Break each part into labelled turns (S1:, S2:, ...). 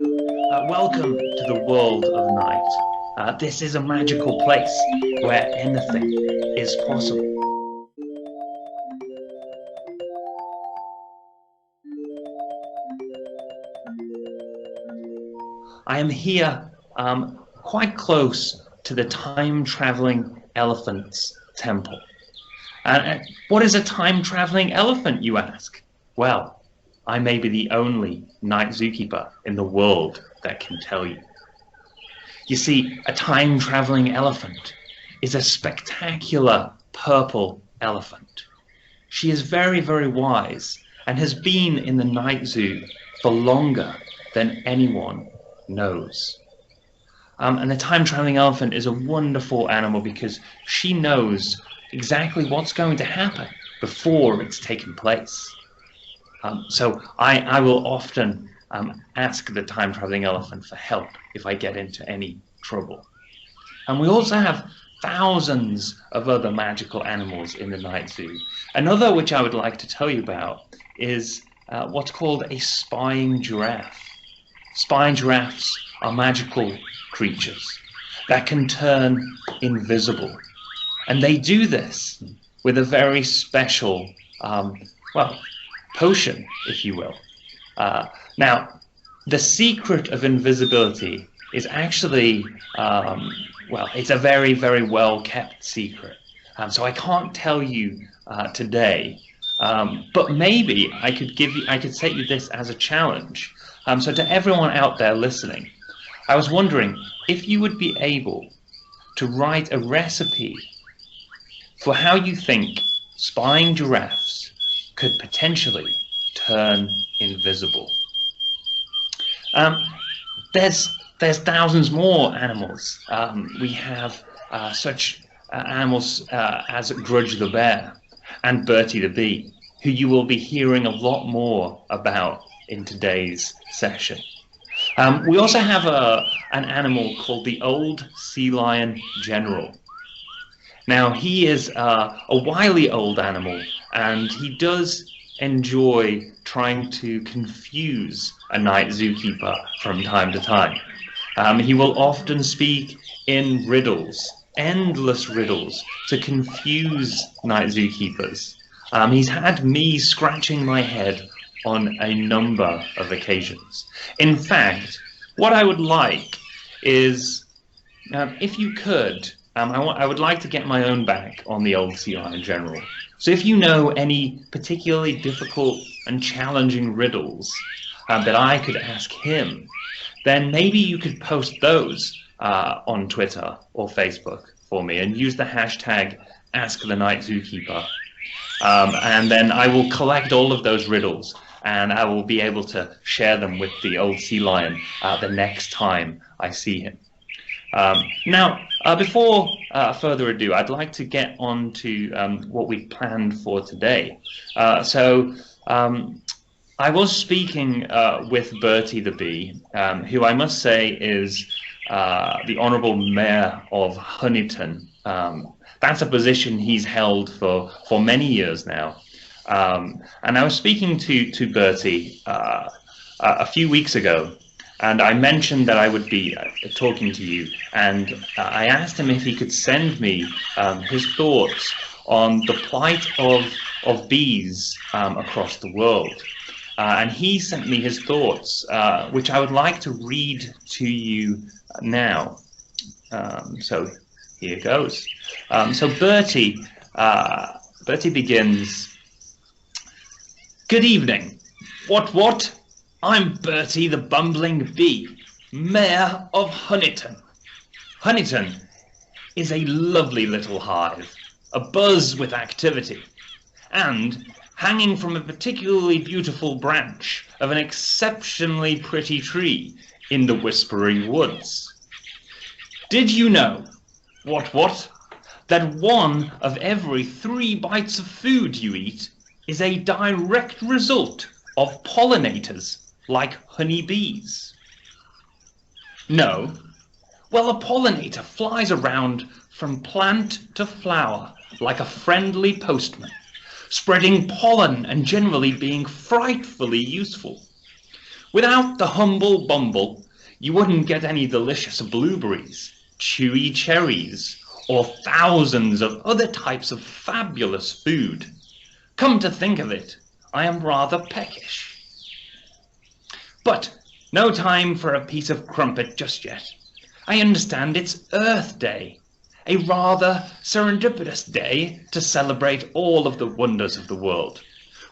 S1: Welcome to the world of night. This is a magical place where anything is possible. I am here quite close to the time-traveling elephant's temple. What is a time-traveling elephant, you ask? Well, I may be the only night zookeeper in the world that can tell you. You see, a time-traveling elephant is a spectacular purple elephant. She is very, very wise and has been in the night zoo for longer than anyone knows. And the time-traveling elephant is a wonderful animal because she knows exactly what's going to happen before it's taken place. So I will often ask the time-traveling elephant for help if I get into any trouble. And we also have thousands of other magical animals in the night zoo. Another which I would like to tell you about is what's called a spying giraffe. Spying giraffes are magical creatures that can turn invisible. And they do this with a very special, potion, if you will. Now, the secret of invisibility is actually, it's a very, very well-kept secret. So I can't tell you today, but maybe I could set you this as a challenge. So to everyone out there listening, I was wondering if you would be able to write a recipe for how you think spying giraffes could potentially turn invisible. There's thousands more animals. We have such animals as Grudge the bear and Bertie the bee, who you will be hearing a lot more about in today's session. We also have an animal called the old sea lion general. Now, he is a wily old animal, and he does enjoy trying to confuse a night zookeeper from time to time. He will often speak in riddles, endless riddles, to confuse night zookeepers. He's had me scratching my head on a number of occasions. In fact, what I would like is, if you could, I would like to get my own back on the old sea lion general. So if you know any particularly difficult and challenging riddles that I could ask him, then maybe you could post those on Twitter or Facebook for me and use the hashtag #AskTheNightZookeeper. And then I will collect all of those riddles and I will be able to share them with the old sea lion the next time I see him. Now, before further ado, I'd like to get on to what we've planned for today. I was speaking with Bertie the bee, who I must say is the Honourable Mayor of Honiton. That's a position he's held for many years now. And I was speaking to Bertie a few weeks ago, and I mentioned that I would be talking to you, and I asked him if he could send me his thoughts on the plight of bees across the world. And he sent me his thoughts, which I would like to read to you now. So here goes. So Bertie begins, "Good evening. What? I'm Bertie the bumbling bee, Mayor of Honiton. Honiton is a lovely little hive, abuzz with activity, and hanging from a particularly beautiful branch of an exceptionally pretty tree in the Whispering Woods. Did you know, that one of every 3 bites of food you eat is a direct result of pollinators like honeybees? No? Well, a pollinator flies around from plant to flower like a friendly postman, spreading pollen and generally being frightfully useful. Without the humble bumble, you wouldn't get any delicious blueberries, chewy cherries, or thousands of other types of fabulous food. Come to think of it, I am rather peckish. But no time for a piece of crumpet just yet. I understand it's Earth Day, a rather serendipitous day to celebrate all of the wonders of the world.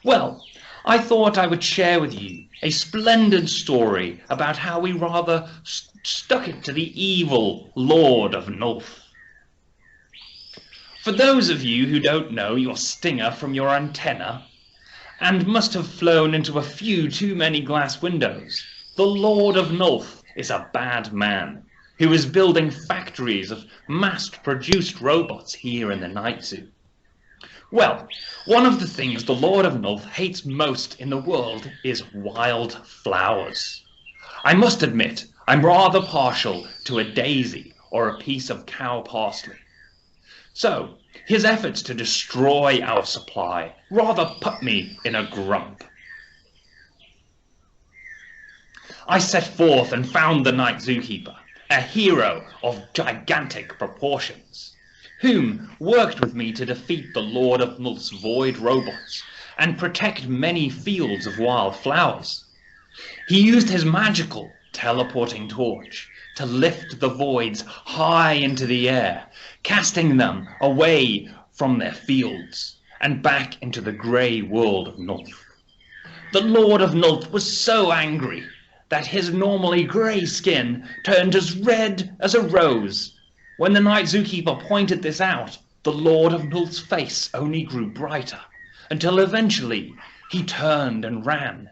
S1: Well, I thought I would share with you a splendid story about how we rather stuck it to the evil Lord of Nulth. For those of you who don't know your stinger from your antenna, and must have flown into a few too many glass windows, the Lord of Nulth is a bad man who is building factories of mass-produced robots here in the Night Zoo. Well, one of the things the Lord of Nulth hates most in the world is wild flowers. I must admit, I'm rather partial to a daisy or a piece of cow parsley. So, his efforts to destroy our supply rather put me in a grump. I set forth and found the Night Zookeeper, a hero of gigantic proportions, whom worked with me to defeat the Lord of Nulth's void robots and protect many fields of wild flowers. He used his magical teleporting torch to lift the voids high into the air, casting them away from their fields and back into the grey world of Nulth. The Lord of Nulth was so angry that his normally grey skin turned as red as a rose. When the Night Zookeeper pointed this out, the Lord of Nulth's face only grew brighter, until eventually he turned and ran.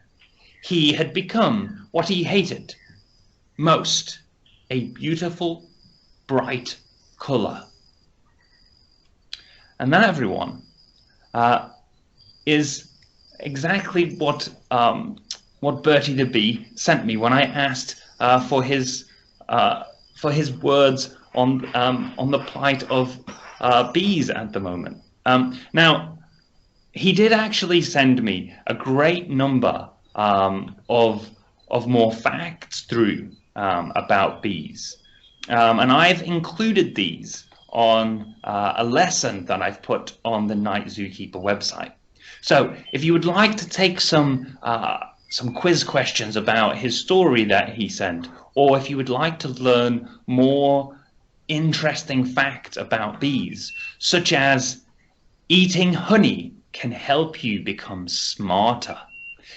S1: He had become what he hated most, a beautiful, bright colour. And that, everyone, is exactly what Bertie the Bee sent me when I asked for his words on the plight of bees at the moment. Now, he did actually send me a great number of more facts through about bees, and I've included these on a lesson that I've put on the Night Zookeeper website. So, if you would like to take some quiz questions about his story that he sent, or if you would like to learn more interesting facts about bees, such as eating honey can help you become smarter.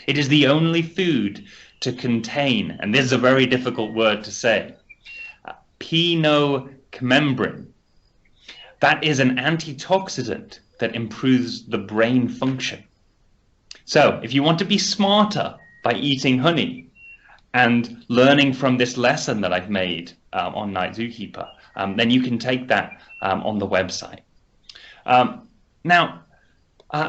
S1: It is the only food to contain, and this is a very difficult word to say, pinocamembrin. That is an antioxidant that improves the brain function. So, if you want to be smarter by eating honey and learning from this lesson that I've made on Night Zookeeper, then you can take that on the website. Now,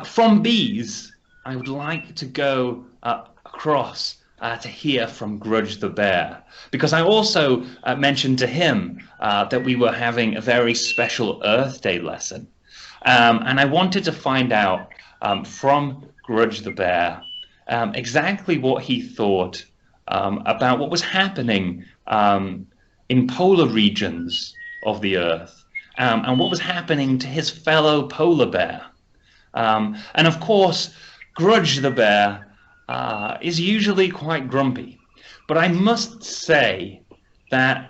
S1: from bees, I would like to go across to hear from Grudge the Bear, because I also mentioned to him that we were having a very special Earth Day lesson, and I wanted to find out from Grudge the Bear exactly what he thought about what was happening in polar regions of the Earth, and what was happening to his fellow polar bear. And of course, Grudge the Bear is usually quite grumpy, but I must say that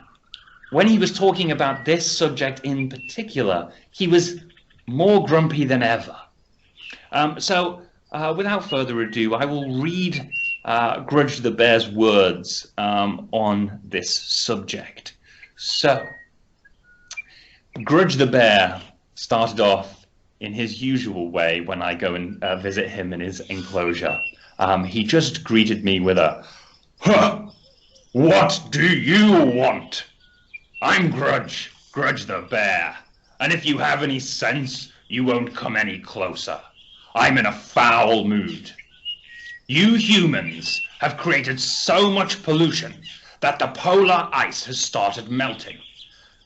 S1: when he was talking about this subject in particular, he was more grumpy than ever. So without further ado, I will read Grudge the Bear's words on this subject. So, Grudge the Bear started off in his usual way when I go and visit him in his enclosure. He just greeted me with a, "Huh! What do you want? I'm Grudge the Bear, and if you have any sense, you won't come any closer. I'm in a foul mood. You humans have created so much pollution that the polar ice has started melting,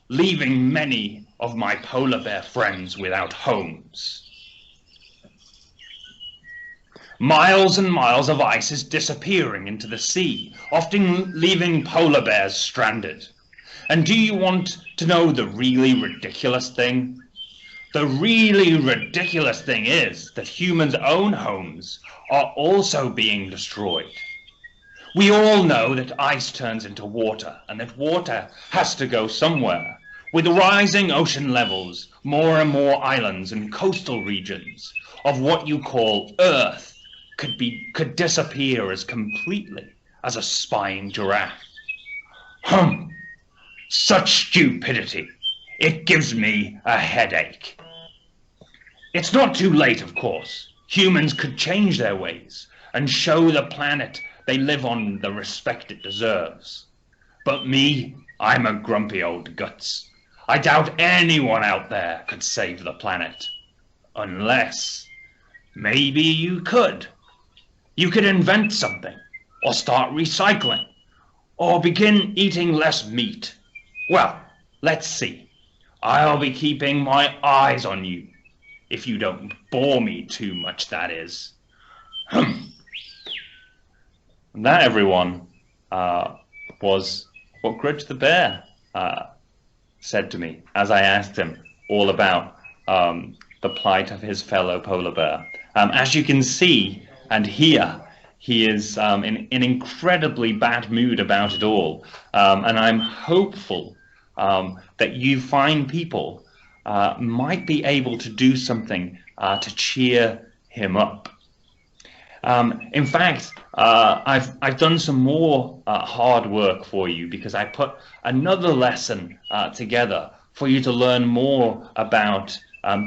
S1: leaving many of my polar bear friends without homes. Miles and miles of ice is disappearing into the sea, often leaving polar bears stranded. And do you want to know the really ridiculous thing? The really ridiculous thing is that humans' own homes are also being destroyed. We all know that ice turns into water, and that water has to go somewhere. With rising ocean levels, more and more islands and coastal regions of what you call Earth could disappear as completely as a spying giraffe. Such stupidity. It gives me a headache. It's not too late, of course. Humans could change their ways and show the planet they live on the respect it deserves. But me, I'm a grumpy old guts. I doubt anyone out there could save the planet. Unless, maybe you could. You could invent something, or start recycling, or begin eating less meat. Well, let's see. I'll be keeping my eyes on you. If you don't bore me too much, that is. And that, everyone, was what Grudge the Bear said to me as I asked him all about the plight of his fellow polar bear. As you can see and hear, he is in an incredibly bad mood about it all. And I'm hopeful that you fine people might be able to do something to cheer him up. In fact, I've done some more hard work for you, because I put another lesson together for you to learn more about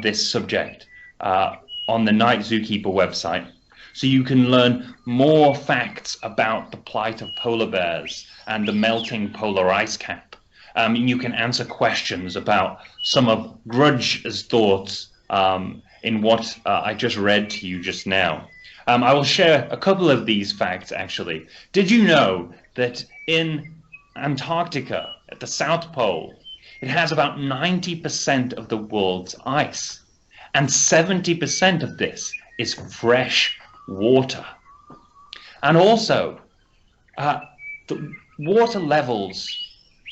S1: this subject on the Night Zookeeper website, so you can learn more facts about the plight of polar bears and the melting polar ice cap. You can answer questions about some of Grudge's thoughts in what I just read to you just now. I will share a couple of these facts, actually. Did you know that in Antarctica, at the South Pole, it has about 90% of the world's ice, and 70% of this is fresh water? And also, the water levels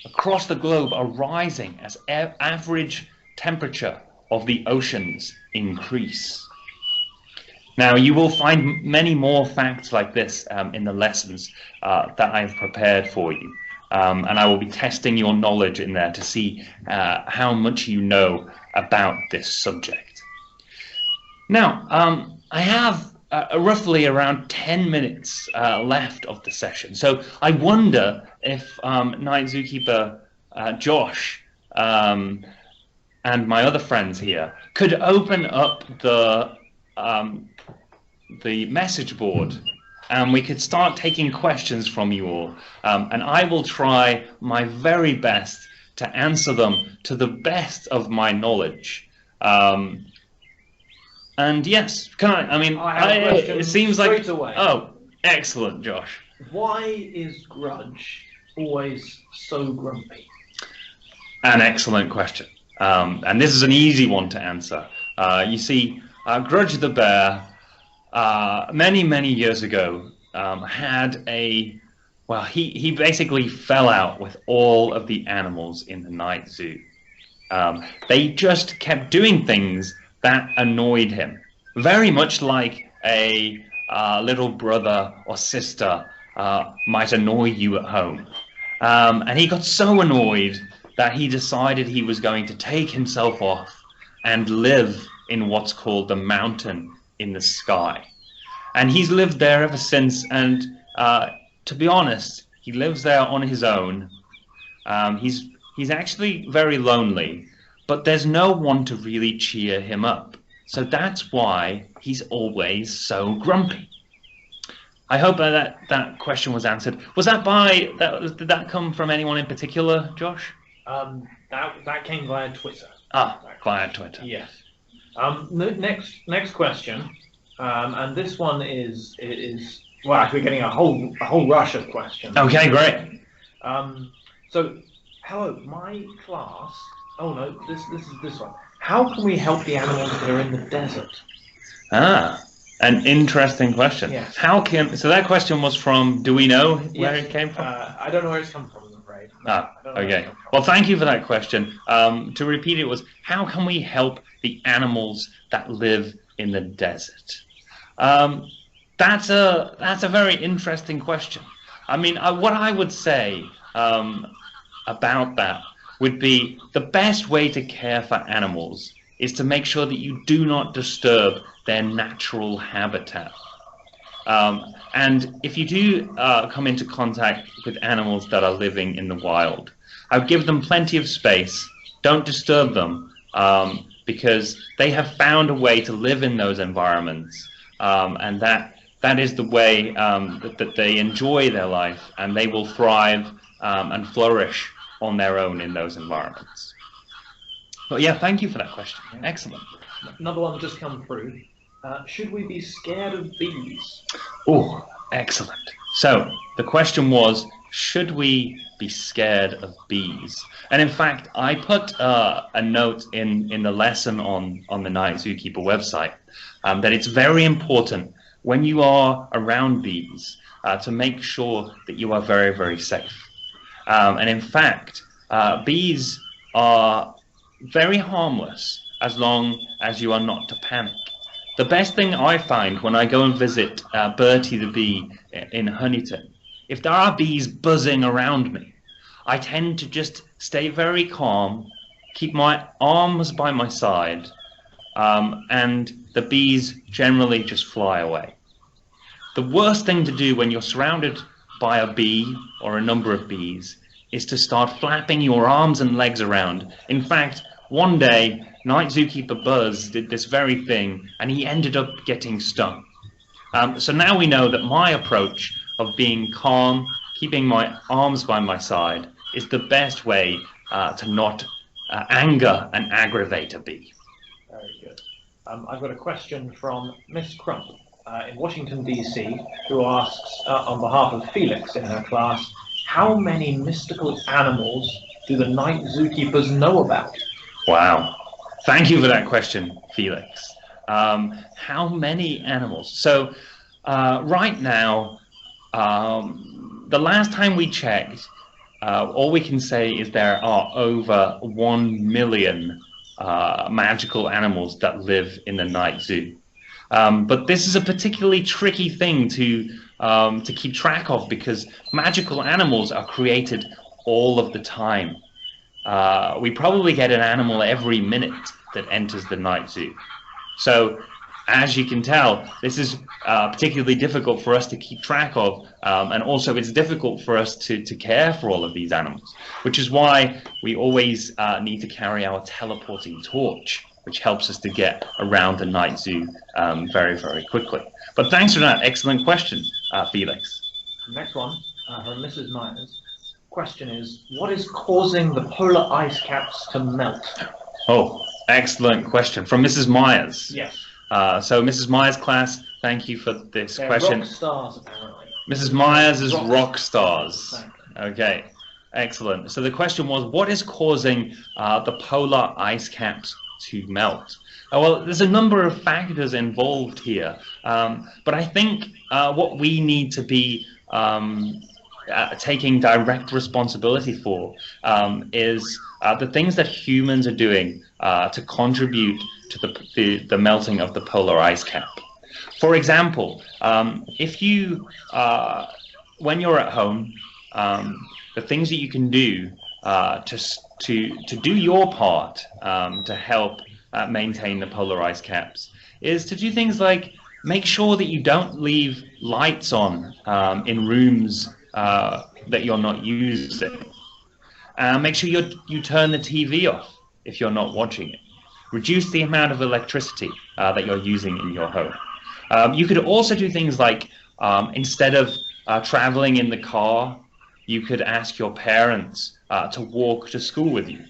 S1: across the globe are rising as average temperature of the oceans increase. Now, you will find many more facts like this in the lessons that I've prepared for you. And I will be testing your knowledge in there to see how much you know about this subject. Now, I have roughly around 10 minutes left of the session. So I wonder if Night Zookeeper Josh and my other friends here could open up the message board, and we could start taking questions from you all. And I will try my very best to answer them to the best of my knowledge. And yes, can I mean,
S2: I have a question
S1: it seems
S2: straight
S1: like
S2: away.
S1: Oh, excellent, Josh.
S2: Why is Grudge always so grumpy?
S1: An excellent question. And this is an easy one to answer. You see, Grudge the Bear, many years ago, had he basically fell out with all of the animals in the night zoo. They just kept doing things that annoyed him, very much like a little brother or sister might annoy you at home. And he got so annoyed that he decided he was going to take himself off and live in what's called the mountain in the sky. And he's lived there ever since, and to be honest, he lives there on his own. He's actually very lonely, but there's no one to really cheer him up. So that's why he's always so grumpy. I hope that question was answered. Was that did that come from anyone in particular, Josh?
S2: That came via Twitter.
S1: Via Twitter.
S2: Yes. Next question, and this one is well, actually we're getting a whole rush of questions.
S1: Okay, great.
S2: So, hello, my class. Oh no, this is this one. How can we help the animals that are in the desert?
S1: An interesting question.
S2: Yes.
S1: So that question was from, do we know where it came from?
S2: I don't know where it's come from, I'm afraid.
S1: Okay. Well, thank you for that question. To repeat it was, how can we help the animals that live in the desert? That's a very interesting question. I mean, what I would say about that would be the best way to care for animals is to make sure that you do not disturb their natural habitat. And if you do come into contact with animals that are living in the wild, I would give them plenty of space. Don't disturb them because they have found a way to live in those environments, and that is the way that they enjoy their life, and they will thrive and flourish on their own in those environments. But yeah, thank you for that question. Excellent.
S2: Another one just come through. Should we be scared of bees?
S1: Oh, excellent. So the question was, should we be scared of bees? And in fact, I put a note in the lesson on the Night Zookeeper website that it's very important when you are around bees to make sure that you are very, very safe. And in fact, bees are very harmless as long as you are not to panic. The best thing I find when I go and visit Bertie the bee in Honiton, if there are bees buzzing around me, I tend to just stay very calm, keep my arms by my side, and the bees generally just fly away. The worst thing to do when you're surrounded by a bee or a number of bees is to start flapping your arms and legs around. In fact, one day, Night Zookeeper Buzz did this very thing, and he ended up getting stung. So now we know that my approach of being calm, keeping my arms by my side, is the best way to not anger and aggravate a bee.
S2: Very good. I've got a question from Miss Crump in Washington, D.C., who asks, on behalf of Felix in her class, how many mystical animals do the Night Zookeepers know about?
S1: Wow. Thank you for that question, Felix. How many animals? So right now, the last time we checked, all we can say is there are over 1 million magical animals that live in the night zoo. But this is a particularly tricky thing to keep track of because magical animals are created all of the time. We probably get an animal every minute that enters the night zoo. So, as you can tell, this is particularly difficult for us to keep track of, and also it's difficult for us to care for all of these animals, which is why we always need to carry our teleporting torch, which helps us to get around the night zoo very, very quickly. But thanks for that excellent question, Felix.
S2: Next one, from Mrs. Myers. Question is, what is causing the polar ice caps to melt?
S1: Oh, excellent question from Mrs. Myers.
S2: Yes.
S1: So Mrs. Myers' class, thank you for this
S2: They're
S1: question.
S2: rock stars, apparently.
S1: Mrs. Myers is rock stars. Okay, excellent. So the question was, what is causing the polar ice caps to melt? Well, there's a number of factors involved here, but I think what we need to be taking direct responsibility for is the things that humans are doing to contribute to the melting of the polar ice cap. For example, if you, when you're at home, the things that you can do to do your part to help maintain the polar ice caps is to do things like make sure that you don't leave lights on in rooms that you're not using. Make sure you turn the TV off if you're not watching it. Reduce the amount of electricity that you're using in your home. You could also do things like instead of traveling in the car, you could ask your parents to walk to school with you,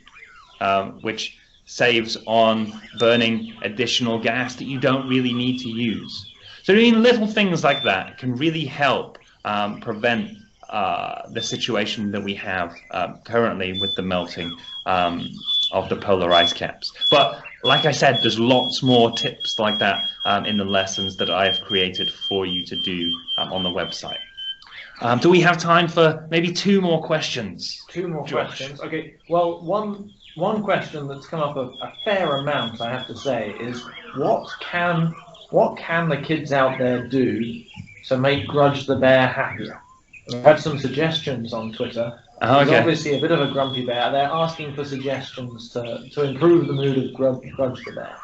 S1: which saves on burning additional gas that you don't really need to use. So doing little things like that can really help prevent the situation that we have currently with the melting of the polar ice caps. But like I said, there's lots more tips like that in the lessons that I have created for you to do on the website. Do we have time for maybe 2 more questions?
S2: 2 more
S1: Josh?
S2: questions. Okay. Well, one question that's come up a fair amount, I have to say, is what can the kids out there do to make Grudge the Bear happier? We've had some suggestions on Twitter.
S1: Okay.
S2: He's obviously a bit of a grumpy bear. They're asking for suggestions to improve the mood of Grudge the Bear.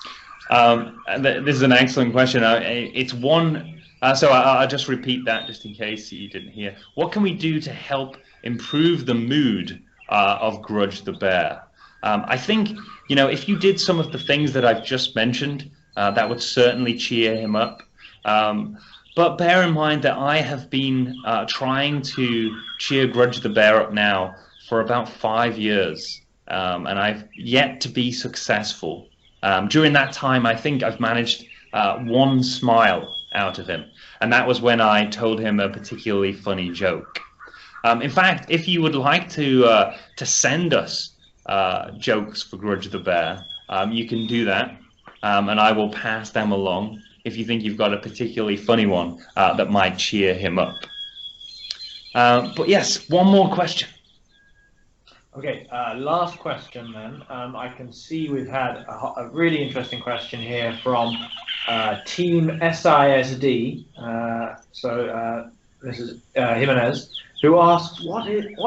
S1: This is an excellent question. It's one. So I'll just repeat that just in case you didn't hear. What can we do to help improve the mood of Grudge the Bear? I think, if you did some of the things that I've just mentioned, that would certainly cheer him up. But bear in mind that I have been trying to cheer Grudge the Bear up now for about 5 years, and I've yet to be successful. During that time, I think I've managed 1 smile out of him, and that was when I told him a particularly funny joke. In fact, if you would like to send us jokes for Grudge the Bear, you can do that, and I will pass them along if you think you've got a particularly funny one that might cheer him up. But yes, 1 more question.
S2: Okay, last question then. I can see we've had a really interesting question here from Team SISD. This is Jimenez, who asks, what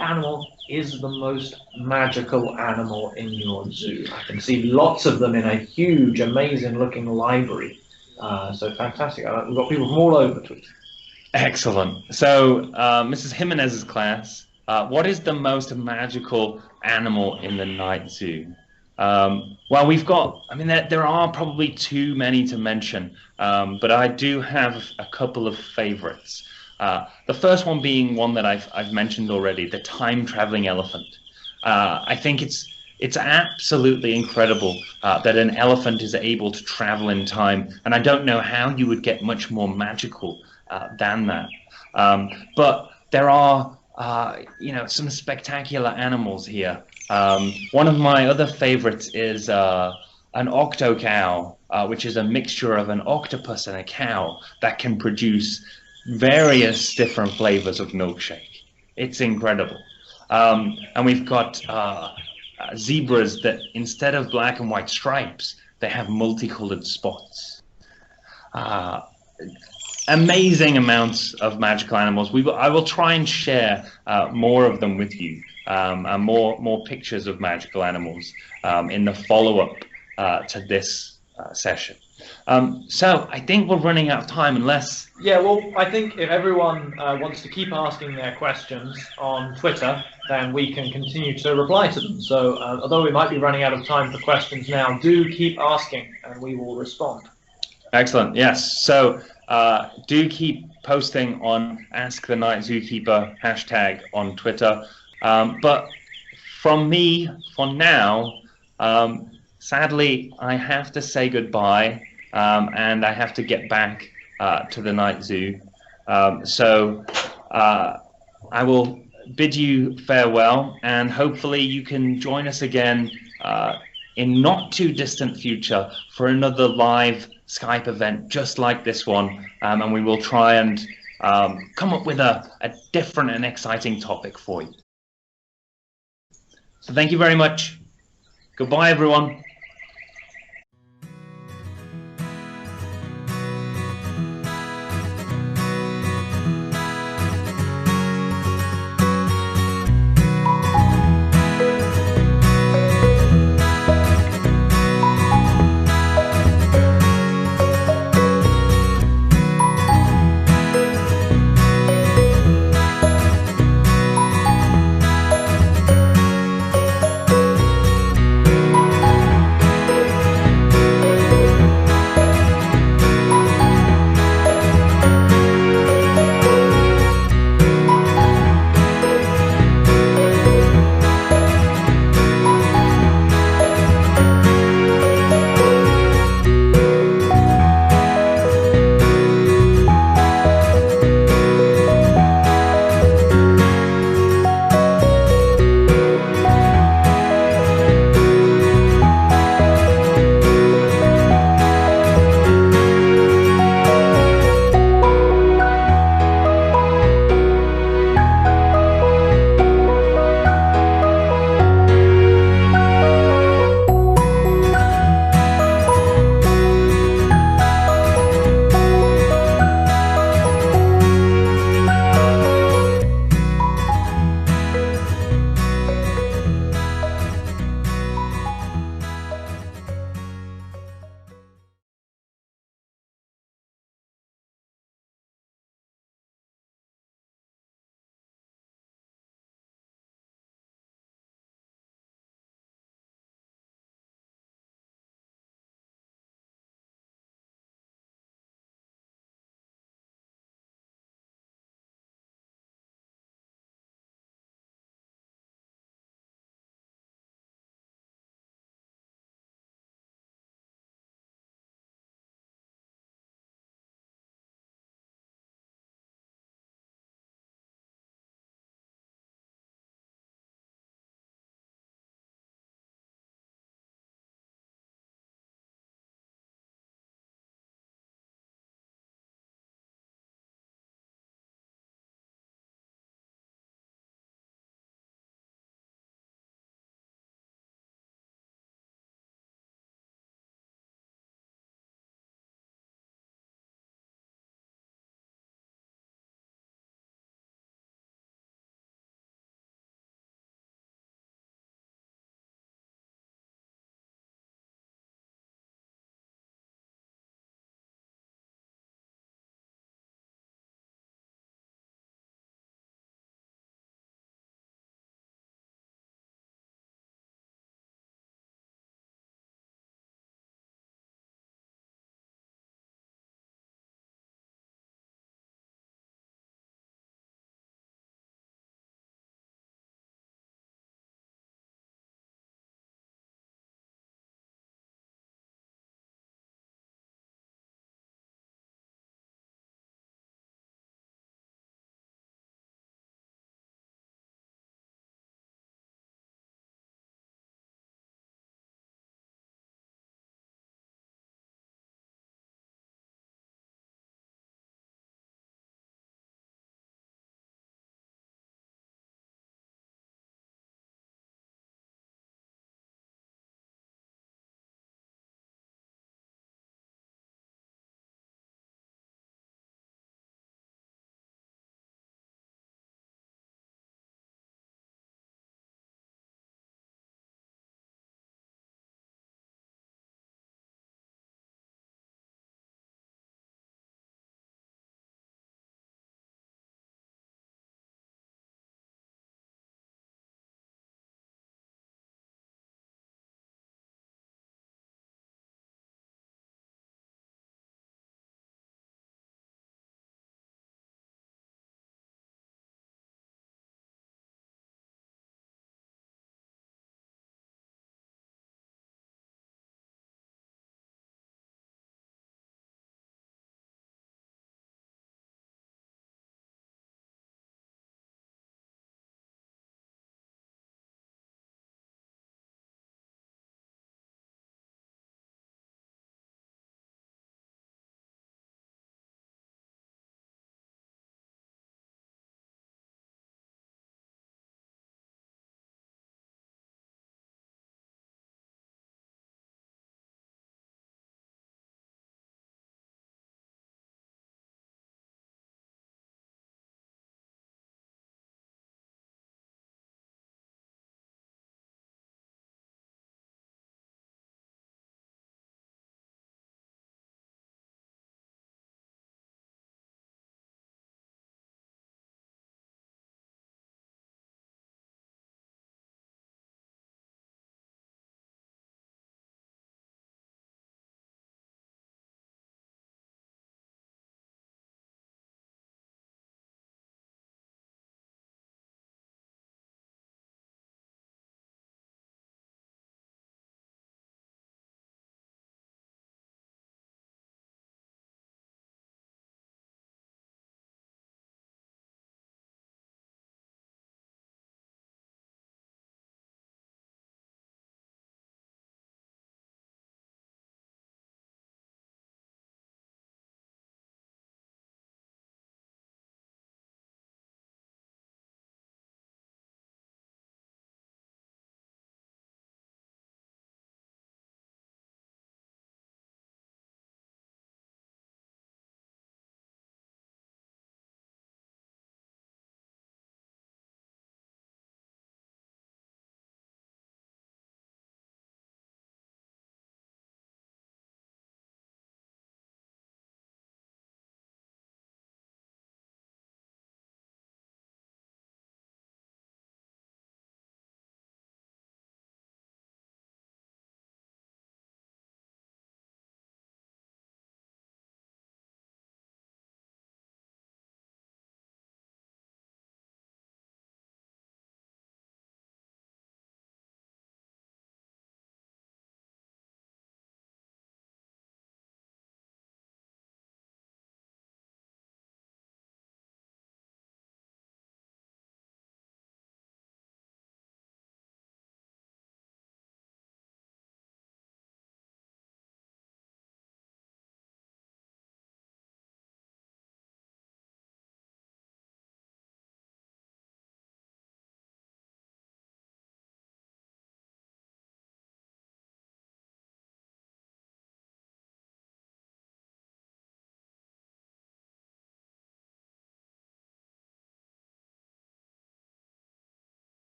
S2: animal is the most magical animal in your zoo? I can see lots of them in a huge, amazing-looking library. So fantastic. We've got people from all over Twitter.
S1: Excellent. So, Mrs. Jimenez's class, what is the most magical animal in the night zoo? Well, we've got, there are probably too many to mention, but I do have a couple of favorites. The first one being one that I've mentioned already, the time-traveling elephant. I think it's absolutely incredible that an elephant is able to travel in time, and I don't know how you would get much more magical than that. But there are, some spectacular animals here. One of my other favorites is an octo cow, which is a mixture of an octopus and a cow that can produce various different flavors of milkshake. It's incredible. And we've got zebras that instead of black and white stripes, they have multicolored spots. Amazing amounts of magical animals. I will try and share more of them with you, and more pictures of magical animals in the follow-up to this session. So I think we're running out of time unless...
S2: Yeah, well, I think if everyone wants to keep asking their questions on Twitter, then we can continue to reply to them. So although we might be running out of time for questions now, do keep asking and we will respond.
S1: Excellent, yes. So do keep posting on Ask the Night Zookeeper hashtag on Twitter. But from me, for now, sadly, I have to say goodbye, and I have to get back to the night zoo. So I will bid you farewell, and hopefully you can join us again in not too distant future for another live Skype event just like this one, and we will try and come up with a different and exciting topic for you. So thank you very much. Goodbye, everyone.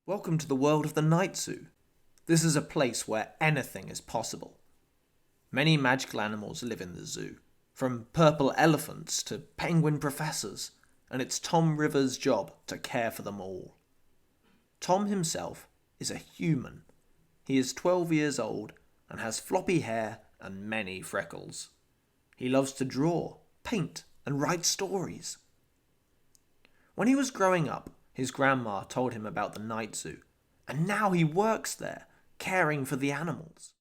S3: Welcome to the world of the Night Zoo. This is a place where anything is possible. Many magical animals live in the zoo, from purple elephants to penguin professors, and it's Tom Rivers' job to care for them all. Tom himself is a human. He is 12 years old and has floppy hair and many freckles. He loves to draw, paint, and write stories. When he was growing up, his grandma told him about the night zoo, and now he works there, caring for the animals.